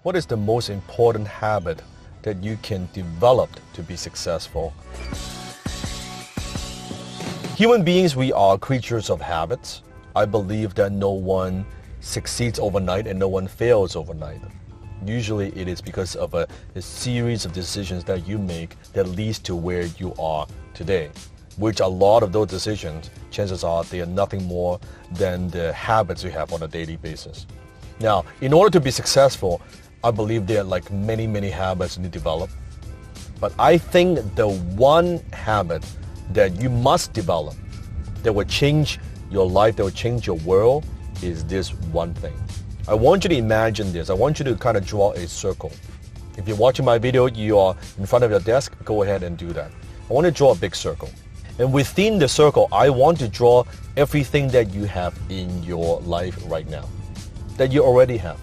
What is the most important habit that you can develop to be successful? Human beings, we are creatures of habits. I believe that no one succeeds overnight and no one fails overnight. Usually it is because of a series of decisions that you make that leads to where you are today, which a lot of those decisions, chances are they are nothing more than the habits you have on a daily basis. Now, in order to be successful, I believe there are like many habits you need to develop. But I think the one habit that you must develop that will change your life, that will change your world, is this one thing. I want you to imagine this. I want you to kind of draw a circle. If you're watching my video, you are in front of your desk, go ahead and do that. I want to draw a big circle. And within the circle, I want to draw everything that you have in your life right now, that you already have.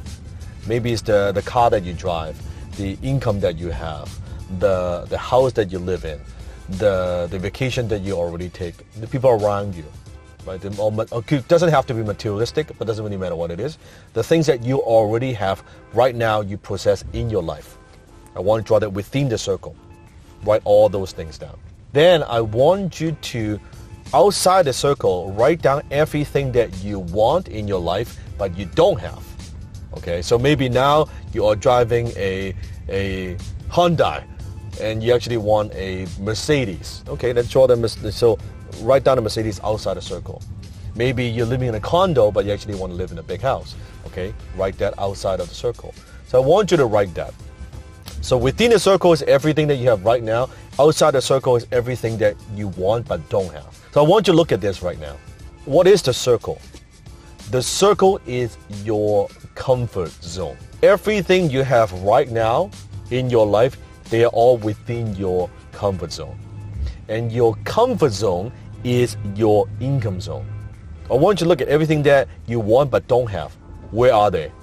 Maybe it's the car that you drive, the income that you have, the house that you live in, the vacation that you already take, the people around you. Right? It doesn't have to be materialistic, but doesn't really matter what it is. The things that you already have right now, you possess in your life. I want to draw that within the circle. Write all those things down. Then I want you to, outside the circle, write down everything that you want in your life, but you don't have. Okay, so maybe now you are driving a Hyundai, and you actually want a Mercedes. Okay, let's draw them. So write down a Mercedes outside the circle. Maybe you're living in a condo, but you actually want to live in a big house. Okay, write that outside of the circle. So I want you to write that. So within the circle is everything that you have right now. Outside the circle is everything that you want but don't have. So I want you to look at this right now. What is the circle? The circle is your comfort zone. Everything you have right now in your life, they are all within your comfort zone. And your comfort zone is your income zone. I want you to look at everything that you want but don't have. Where are they?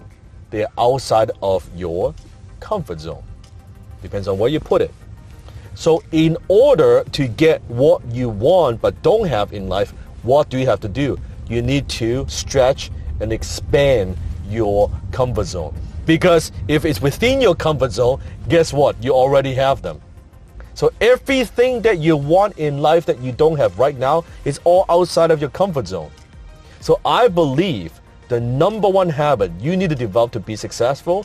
They're outside of your comfort zone. Depends on where you put it. So in order to get what you want but don't have in life, what do you have to do? You need to stretch and expand your comfort zone. Because if it's within your comfort zone, guess what? You already have them. So everything that you want in life that you don't have right now is all outside of your comfort zone. So I believe the number one habit you need to develop to be successful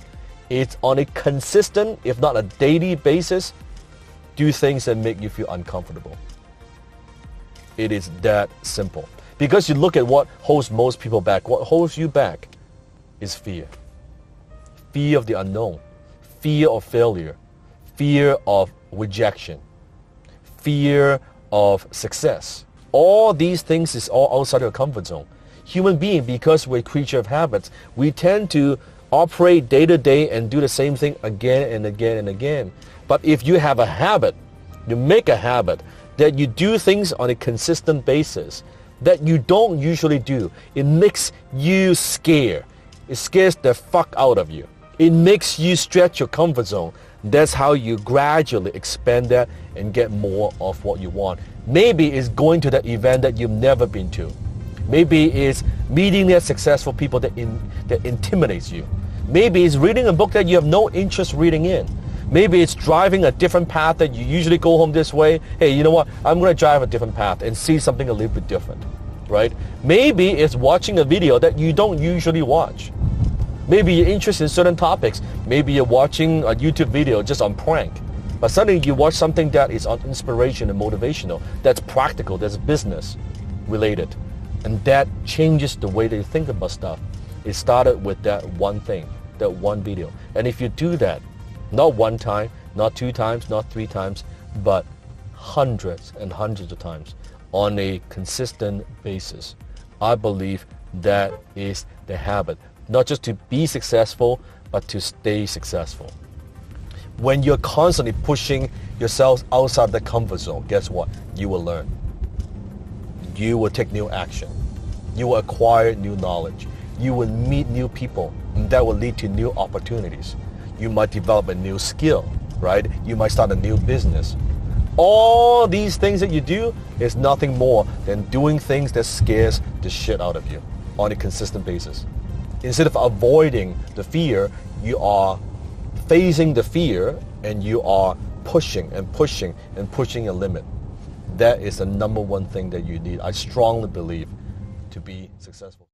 is on a consistent, if not a daily basis, do things that make you feel uncomfortable. It is that simple. Because you look at what holds most people back. What holds you back is fear. Fear of the unknown. Fear of failure. Fear of rejection. Fear of success. All these things is all outside your comfort zone. Human being, because we're a creature of habits, we tend to operate day to day and do the same thing again and again and again. But if you have a habit, you make a habit that you do things on a consistent basis that you don't usually do, it makes you scared. It scares the fuck out of you. It makes you stretch your comfort zone. That's how you gradually expand that and get more of what you want. Maybe it's going to that event that you've never been to. Maybe it's meeting that successful people that intimidates you. Maybe it's reading a book that you have no interest reading in. Maybe it's driving a different path that you usually go home this way. Hey, you know what? I'm going to drive a different path and see something a little bit different, right? Maybe it's watching a video that you don't usually watch. Maybe you're interested in certain topics. Maybe you're watching a YouTube video just on prank. But suddenly you watch something that is on inspiration and motivational, that's practical, that's business related. And that changes the way that you think about stuff. It started with that one thing, that one video. And if you do that, not one time, not two times, not three times, but hundreds and hundreds of times on a consistent basis, I believe that is the habit. Not just to be successful, but to stay successful. When you're constantly pushing yourself outside the comfort zone, guess what? You will learn. You will take new action. You will acquire new knowledge. You will meet new people, and that will lead to new opportunities. You might develop a new skill, right? You might start a new business. All these things that you do is nothing more than doing things that scares the shit out of you on a consistent basis. Instead of avoiding the fear, you are facing the fear and you are pushing and pushing and pushing a limit. That is the number one thing that you need, I strongly believe, to be successful.